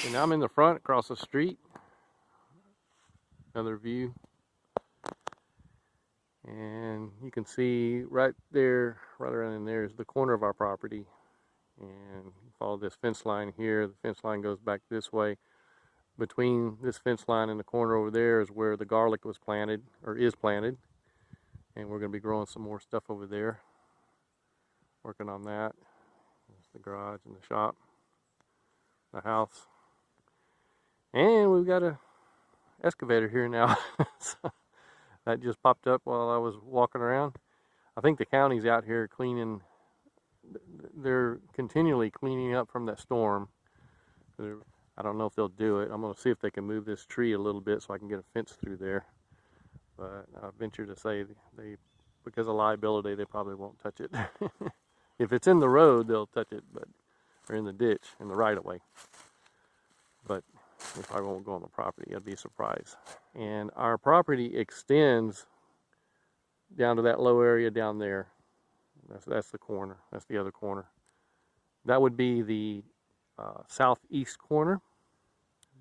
And now I'm in the front across the street. Another view. And you can see right there, right around in there is the corner of our property. And follow this fence line here. The fence line goes back this way. Between this fence line and the corner over there is where the garlic was planted, or is planted. And we're going to be growing some more stuff over there. Working on that. There's the garage and the shop, the house. And we've got a excavator here now. So that just popped up while I was walking around. I think the county's out here cleaning. They're continually cleaning up from that storm. I don't know if they'll do it. I'm going to see if they can move this tree a little bit so I can get a fence through there. But I venture to say because of liability, they probably won't touch it. If it's in the road, they'll touch it, or in the ditch, in the right-of-way. But they probably won't go on the property. I'd be a surprise. And our property extends down to that low area down there. That's the corner. That's the other corner. That would be the southeast corner.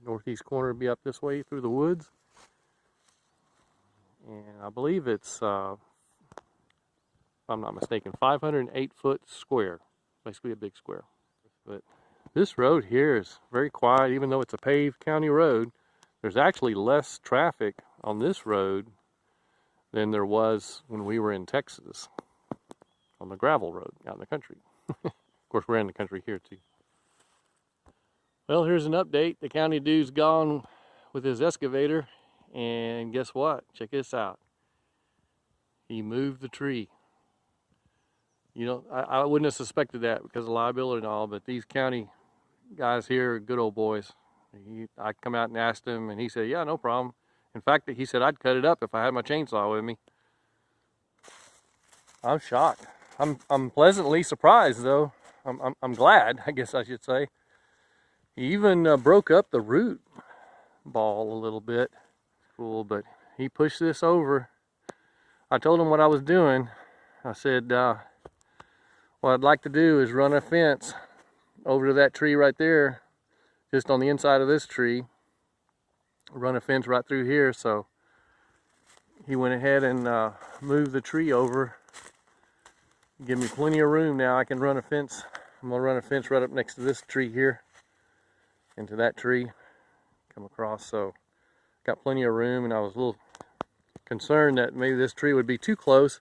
Northeast corner would be up this way through the woods. And I believe it's, if I'm not mistaken, 508 foot square. Basically a big square. But this road here is very quiet, even though it's a paved county road. There's actually less traffic on this road than there was when we were in Texas on the gravel road out in the country. Of course, we're in the country here too. Well, here's an update. The county dude's gone with his excavator, and guess what? Check this out. He moved the tree. You know, I wouldn't have suspected that because of liability and all, but these county guys here are good old boys. I come out and asked him, and he said, yeah, no problem. In fact, he said I'd cut it up if I had my chainsaw with me. I'm shocked. I'm pleasantly surprised, though. I'm glad, I guess I should say. He even broke up the root ball a little bit. Cool, but he pushed this over. I told him what I was doing. I said, what I'd like to do is run a fence over to that tree right there, just on the inside of this tree. Run a fence right through here. So he went ahead and moved the tree over. Give me plenty of room now. I can run a fence. I'm gonna run a fence right up next to this tree here, into that tree, come across. So got plenty of room, and I was a little concerned that maybe this tree would be too close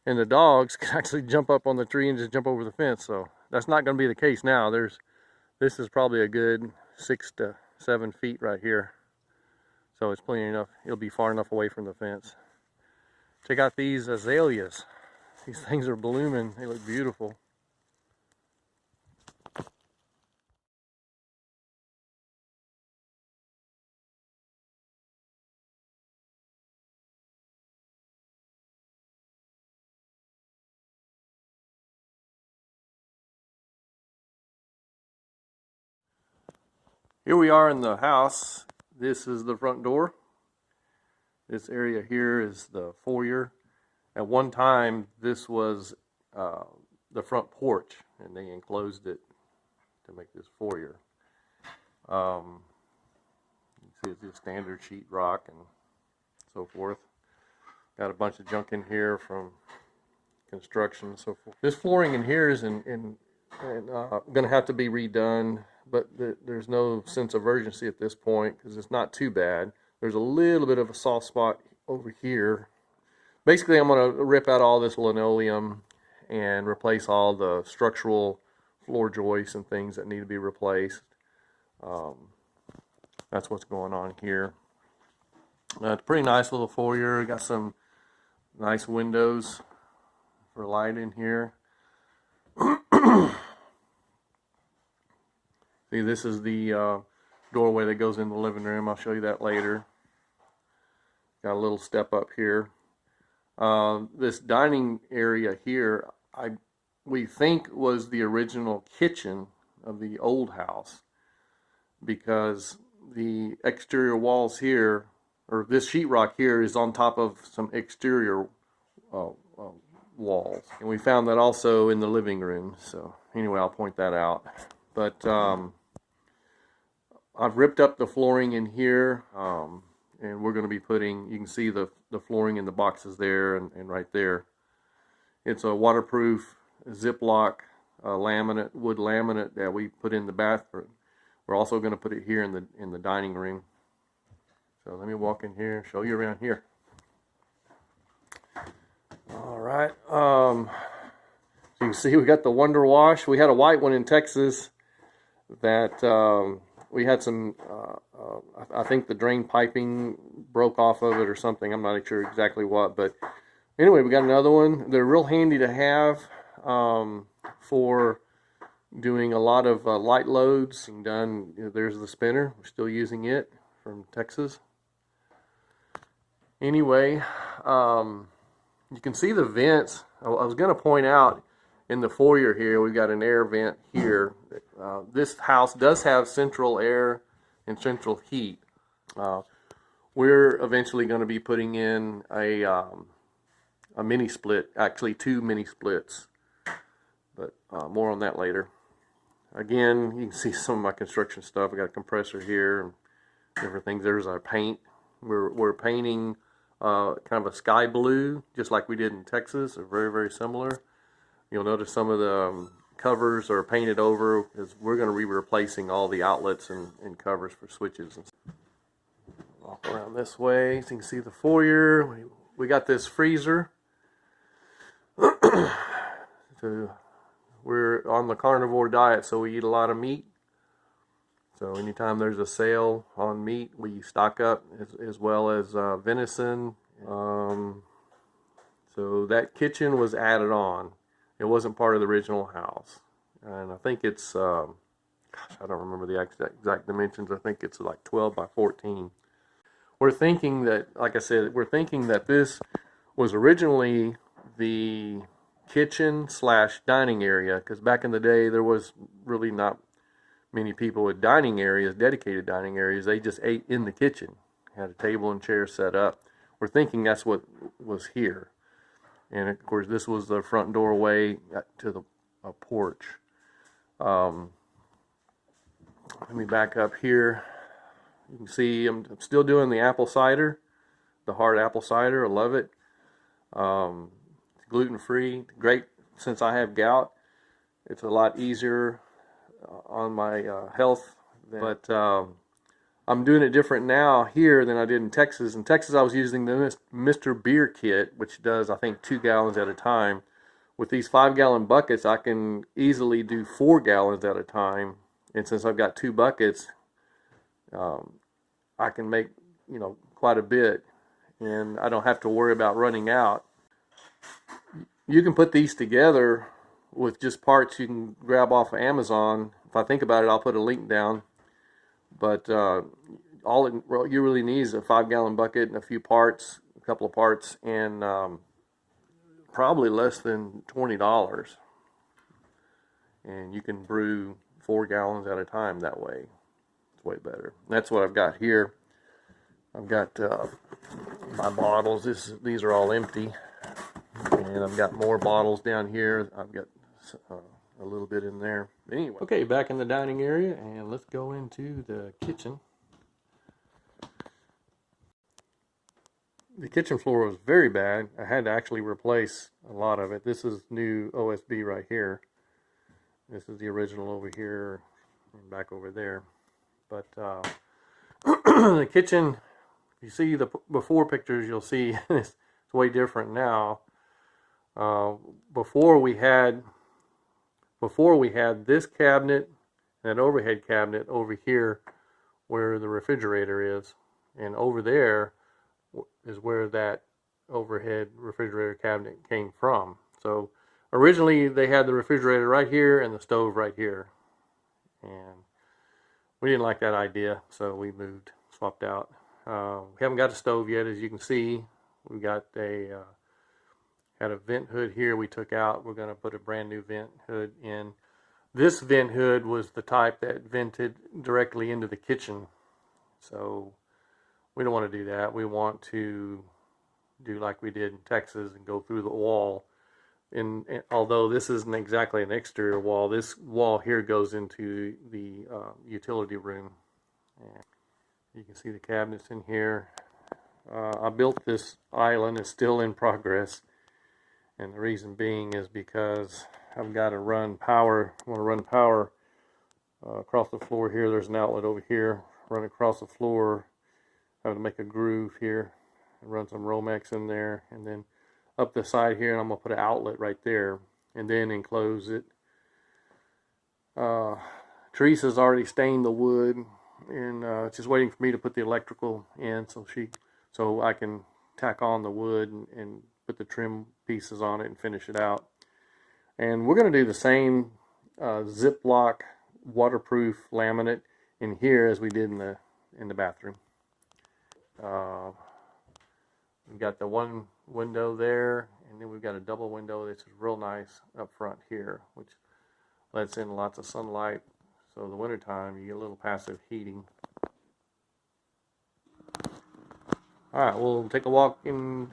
and the dogs could actually jump up on the tree and just jump over the fence. So that's not going to be the case now. This is probably a good 6 to 7 feet right here. So it's plenty enough. It'll be far enough away from the fence. Check out these azaleas. These things are blooming. They look beautiful. Here we are in the house. This is the front door. This area here is the foyer. At one time, this was the front porch, and they enclosed it to make this foyer. You see it's just standard sheetrock and so forth. Got a bunch of junk in here from construction and so forth. This flooring in here is going to have to be redone. But there's no sense of urgency at this point because it's not too bad. There's a little bit of a soft spot over here. Basically, I'm going to rip out all this linoleum and replace all the structural floor joists and things that need to be replaced. That's what's going on here. It's a pretty nice little foyer. Got some nice windows for light in here. See, this is the doorway that goes in the living room. I'll show you that later. Got a little step up here. This dining area here, we think was the original kitchen of the old house, because the exterior walls here, or this sheetrock here, is on top of some exterior walls. And we found that also in the living room. So anyway, I'll point that out. But I've ripped up the flooring in here, and we're going to be putting, you can see the flooring in the boxes there and right there. It's a waterproof Ziploc laminate, wood laminate that we put in the bathroom. We're also going to put it here in the dining room. So let me walk in here and show you around here. All right. So you can see we got the Wonder Wash. We had a white one in Texas that we had some, I think the drain piping broke off of it or something. I'm not sure exactly what, but anyway, we got another one. They're real handy to have for doing a lot of light loads. Done. There's the spinner. We're still using it from Texas. Anyway, you can see the vents. I was going to point out in the foyer here, we've got an air vent here. This house does have central air and central heat. We're eventually going to be putting in a mini split, actually 2 mini splits, but more on that later. Again, you can see some of my construction stuff. I got a compressor here and different things. There's our paint. We're painting kind of a sky blue, just like we did in Texas. They're very, very similar. You'll notice some of the covers are painted over, because we're going to be replacing all the outlets and covers for switches. Walk around this way so you can see the foyer. We got this freezer. So we're on the carnivore diet, so we eat a lot of meat. So anytime there's a sale on meat, we stock up, as well as venison. So that kitchen was added on. It wasn't part of the original house. And I think it's, gosh, I don't remember the exact dimensions. I think it's like 12 by 14. We're thinking that, like I said, we're thinking that this was originally the kitchen / dining area, because back in the day there was really not many people with dining areas, dedicated dining areas. They just ate in the kitchen, had a table and chair set up. We're thinking that's what was here. And of course this was the front doorway to the porch. Let me back up here. You can see I'm still doing the apple cider, the hard apple cider. I love it. It's gluten-free, great since I have gout. It's a lot easier on my health, but I'm doing it different now here than I did in Texas. In Texas I was using the Mr. Beer kit, which does, I think, 2 gallons at a time. With these 5-gallon buckets, I can easily do 4 gallons at a time. And since I've got 2 buckets, I can make, quite a bit, and I don't have to worry about running out. You can put these together with just parts you can grab off of Amazon. If I think about it, I'll put a link down. But all you really need is a 5-gallon bucket and a few parts, a couple of parts, and probably less than $20. And you can brew 4 gallons at a time that way. It's way better. That's what I've got here. I've got my bottles. These are all empty. And I've got more bottles down here. I've got a little bit in there. Anyway. Okay, back in the dining area, and let's go into the kitchen. The kitchen floor was very bad. I had to actually replace a lot of it. This is new OSB right here. This is the original over here and back over there. But the kitchen, if you see the before pictures, you'll see it's way different now. Before we had this cabinet and an overhead cabinet over here where the refrigerator is, and over there is where that overhead refrigerator cabinet came from. So originally they had the refrigerator right here and the stove right here, and we didn't like that idea, so we swapped out. We haven't got a stove yet, as you can see. We got had a vent hood here we took out. We're going to put a brand new vent hood in. This vent hood was the type that vented directly into the kitchen, so we don't want to do that. We want to do like we did in Texas and go through the wall. And although this isn't exactly an exterior wall, this wall here goes into the utility room. And you can see the cabinets in here. I built this island. It's still in progress. And the reason being is because I've got to run power. I want to run power across the floor here. There's an outlet over here. Run across the floor. I have to make a groove here and run some Romex in there. And then up the side here, and I'm going to put an outlet right there. And then enclose it. Teresa's already stained the wood. And just waiting for me to put the electrical in so I can tack on the wood and put the trim pieces on it and finish it out. And we're going to do the same Ziploc waterproof laminate in here as we did in the bathroom. We've got the one window there, and then we've got a double window that's real nice up front here, which lets in lots of sunlight. So in the wintertime, you get a little passive heating. Alright, we'll take a walk in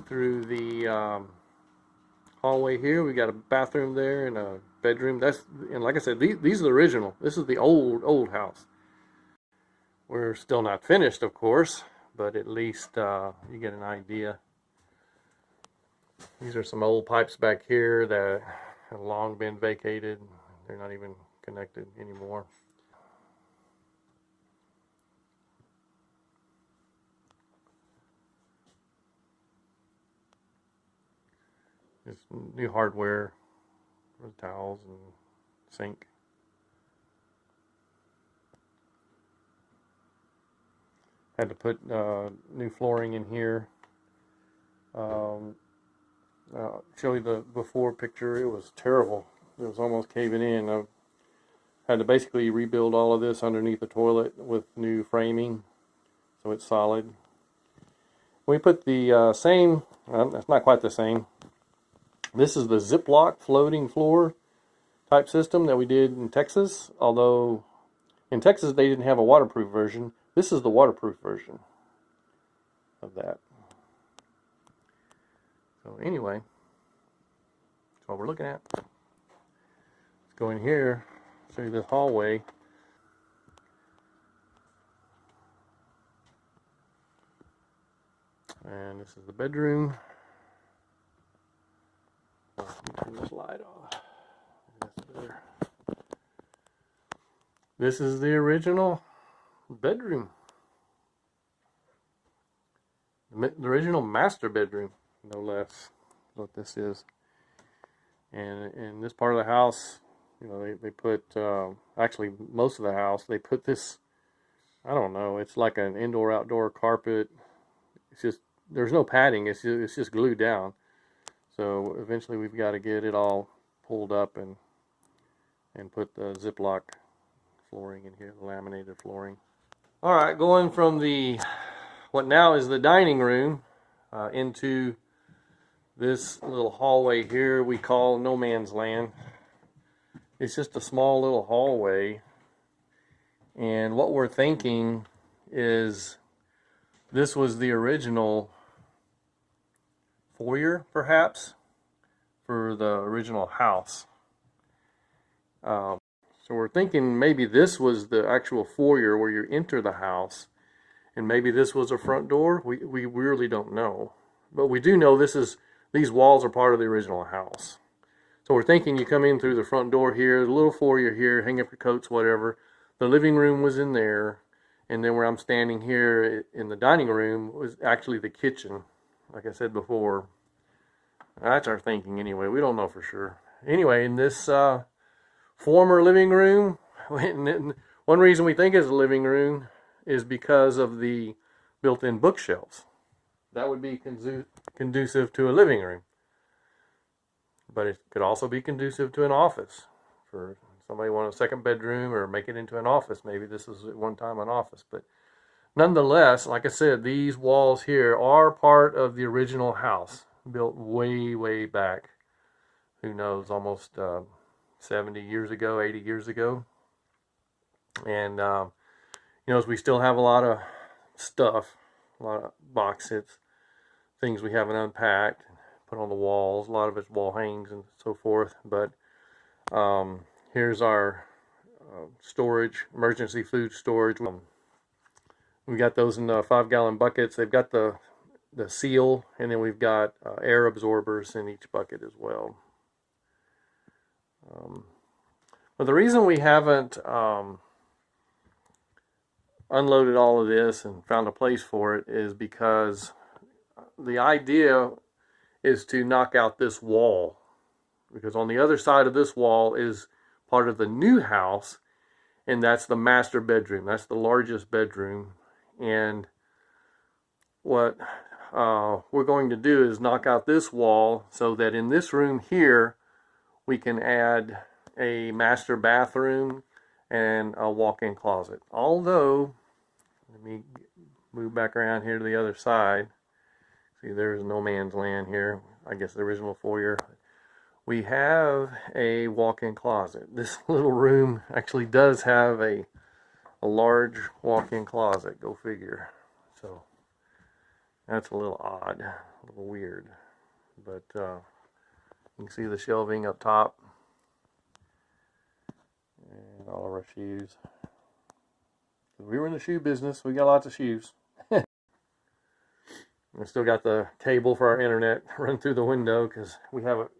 through the hallway here. We got a bathroom there and a bedroom. And like I said, these are the original. This is the old house. We're still not finished, of course, but at least you get an idea. These are some old pipes back here that have long been vacated. They're not even connected anymore. It's new hardware for the towels and sink. Had to put new flooring in here. Show you the before picture. It was terrible. It was almost caving in. I had to basically rebuild all of this underneath the toilet with new framing, so it's solid. We put the same, it's not quite the same. This is the Ziploc floating floor type system that we did in Texas, although in Texas they didn't have a waterproof version. This is the waterproof version of that. So anyway, that's what we're looking at. Let's go in here, show you this hallway. And this is the bedroom. Turn this light off. That's better. This is the original bedroom. The original master bedroom, no less, what this is. And in this part of the house, you know, they put, actually most of the house, they put this, I don't know, it's like an indoor-outdoor carpet. It's just, there's no padding, it's just glued down. So eventually we've got to get it all pulled up and put the Ziploc flooring in here, the laminated flooring. Alright, going from the, what now is the dining room, into this little hallway here we call no man's land. It's just a small little hallway, and what we're thinking is this was the original foyer, perhaps, for the original house. So we're thinking maybe this was the actual foyer where you enter the house, and maybe this was a front door. We really don't know, but we do know these walls are part of the original house. So we're thinking you come in through the front door here, the little foyer here, hang up your coats, whatever. The living room was in there, and then where I'm standing here in the dining room was actually the kitchen. Like I said before, that's our thinking anyway. We don't know for sure. Anyway, in this former living room, one reason we think it's a living room is because of the built-in bookshelves. That would be conducive to a living room. But it could also be conducive to an office. For somebody want a second bedroom or make it into an office. Maybe this was at one time an office. But nonetheless, like I said, these walls here are part of the original house. Built way, way back. Who knows, almost 70 years ago, 80 years ago. And, you know, we still have a lot of stuff. A lot of boxes. Things we haven't unpacked. Put on the walls. A lot of it's wall hangings and so forth. But here's our storage, emergency food storage. We got those in 5-gallon buckets. They've got the seal, and then we've got air absorbers in each bucket as well. But the reason we haven't unloaded all of this and found a place for it is because the idea is to knock out this wall, because on the other side of this wall is part of the new house, and that's the master bedroom. That's the largest bedroom. And what we're going to do is knock out this wall so that in this room here we can add a master bathroom and a walk-in closet. Although, let me move back around here to the other side. See, there's no man's land here. I guess the original foyer. We have a walk-in closet. This little room actually does have a large walk-in closet. Go figure. So that's a little odd, a little weird. But you can see the shelving up top. And all of our shoes. We were in the shoe business. We got lots of shoes. We still got the cable for our internet run through the window because we haven't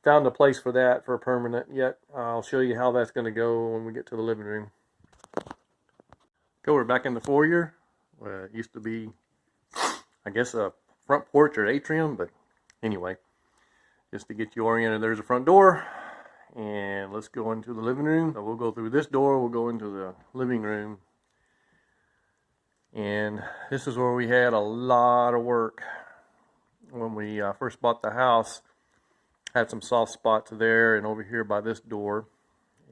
found a place for that for a permanent yet. I'll show you how that's going to go when we get to the living room. We're back in the foyer. It used to be, I guess, a front porch or atrium, but anyway, just to get you oriented, there's a front door. And let's go into the living room. So we'll go through this door, we'll go into the living room. And this is where we had a lot of work when we first bought the house. Had some soft spots there and over here by this door.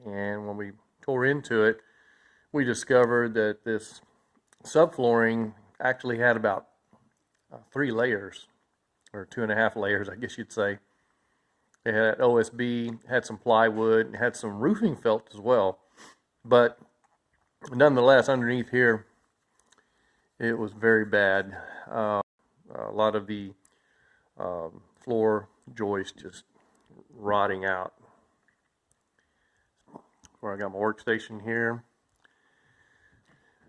And when we tore into it, we discovered that this subflooring actually had about 3 layers, or 2.5 layers, I guess you'd say. It had OSB, had some plywood, had some roofing felt as well. But nonetheless, underneath here, it was very bad. A lot of the floor joists just rotting out. Where I got my workstation here.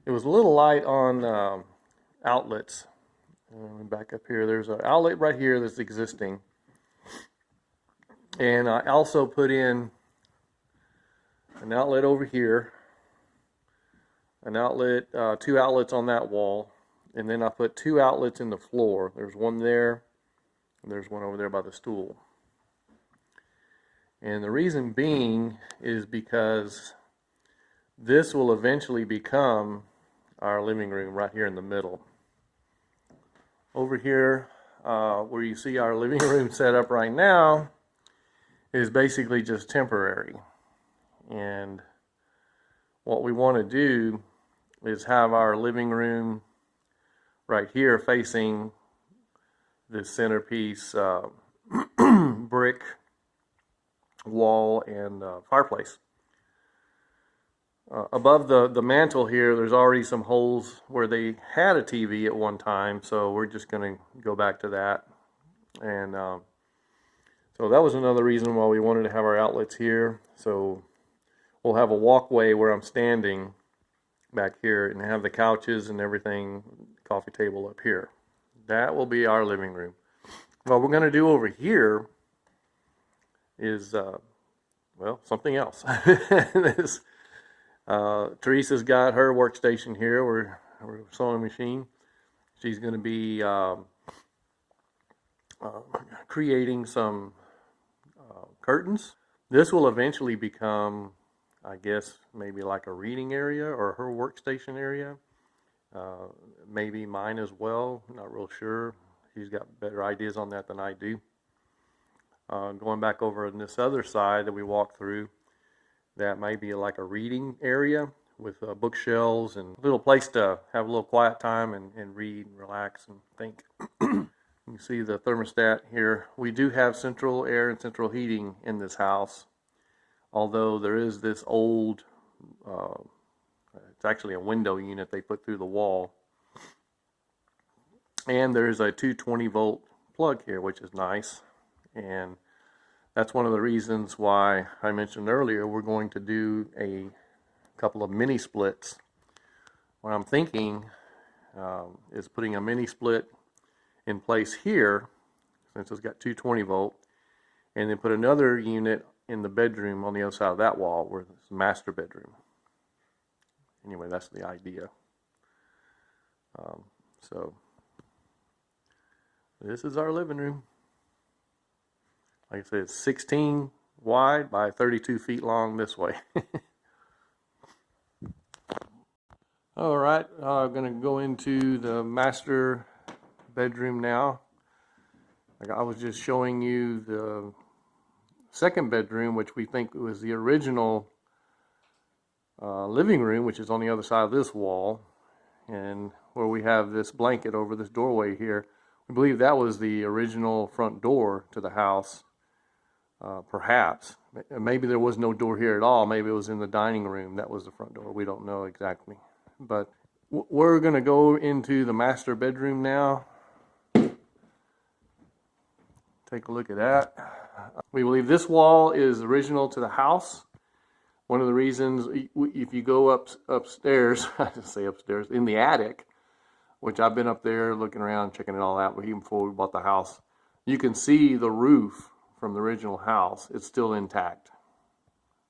It was a little light on outlets. Back up here, there's an outlet right here that's existing. And I also put in an outlet over here, an outlet, 2 outlets on that wall, and then I put 2 outlets in the floor. There's one there, and there's one over there by the stool. And the reason being is because this will eventually become our living room right here in the middle. Over here, where you see our living room set up right now, is basically just temporary. And what we want to do is have our living room right here facing this centerpiece brick wall and fireplace. Above the mantle here, there's already some holes where they had a TV at one time, so we're just going to go back to that. And so that was another reason why we wanted to have our outlets here. So we'll have a walkway where I'm standing back here and have the couches and everything, coffee table up here. That will be our living room. What we're going to do over here is, well, something else. This, Teresa's got her workstation here, her sewing machine. She's going to be creating some curtains. This will eventually become, I guess, maybe like a reading area or her workstation area. Maybe mine as well, not real sure. She's got better ideas on that than I do. Going back over on this other side that we walked through, that might be like a reading area with bookshelves and a little place to have a little quiet time and read and relax and think. You see the thermostat here. We do have central air and central heating in this house, although there is this old, it's actually a window unit they put through the wall. And there's a 220 volt plug here, which is nice. And that's one of the reasons why I mentioned earlier we're going to do a couple of mini splits. What I'm thinking is putting a mini split in place here, since it's got 220 volt, and then put another unit in the bedroom on the other side of that wall where it's the master bedroom. Anyway, that's the idea. So this is our living room. Like I said, it's 16 wide by 32 feet long this way. All right, I'm going to go into the master bedroom now. Like I was just showing you the second bedroom, which we think was the original living room, which is on the other side of this wall, and where we have this blanket over this doorway here. We believe that was the original front door to the house. Perhaps. Maybe there was no door here at all. Maybe it was in the dining room. That was the front door. We don't know exactly. But we're going to go into the master bedroom now. Take a look at that. We believe this wall is original to the house. One of the reasons, if you go upstairs, I just say upstairs, in the attic, which I've been up there looking around, checking it all out, even before we bought the house, you can see the roof from the original house. It's still intact.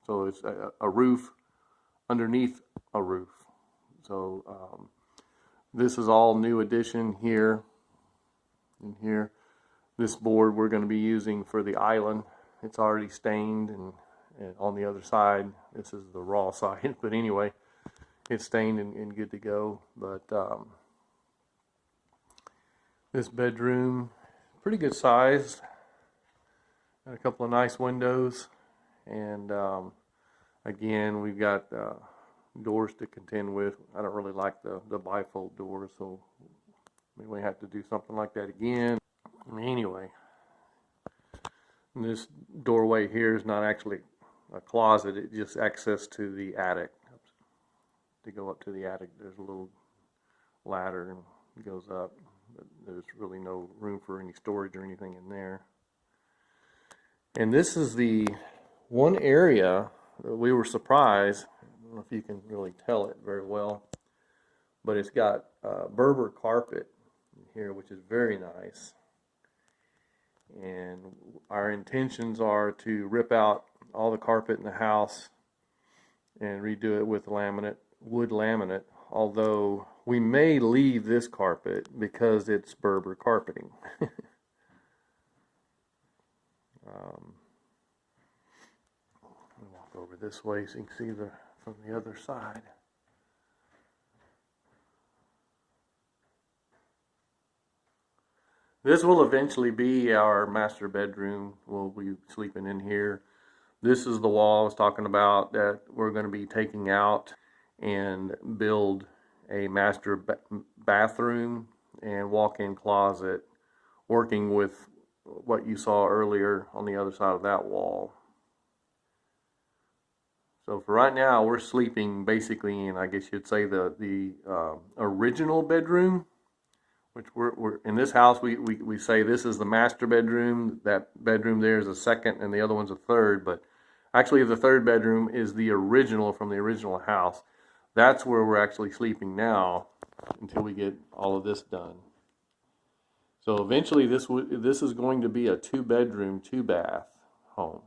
So it's a roof underneath a roof. So this is all new addition here and here. This board we're going to be using for the island. It's already stained, and on the other side, this is the raw side. But anyway, it's stained and good to go. But this bedroom, pretty good size. Got a couple of nice windows, and again, we've got doors to contend with. I don't really like the bifold doors, so we may have to do something like that again. Anyway, this doorway here is not actually a closet. It's just access to the attic. To go up to the attic, there's a little ladder and it goes up, but there's really no room for any storage or anything in there. And this is the one area that we were surprised. I don't know if you can really tell it very well, but it's got Berber carpet here, which is very nice. And our intentions are to rip out all the carpet in the house and redo it with laminate, wood laminate, although we may leave this carpet because it's Berber carpeting. I'll walk over this way so you can see from the other side. This will eventually be our master bedroom. We'll be sleeping in here. This is the wall I was talking about that we're going to be taking out and build a master bathroom and walk-in closet, working with what you saw earlier on the other side of that wall. So for right now, we're sleeping basically in, I guess you'd say, the original bedroom. Which we're in this house, we say this is the master bedroom. That bedroom there is a second, and the other one's a third. But actually, the third bedroom is the original from the original house. That's where we're actually sleeping now until we get all of this done. So eventually, this is going to be a 2-bedroom, 2-bath home.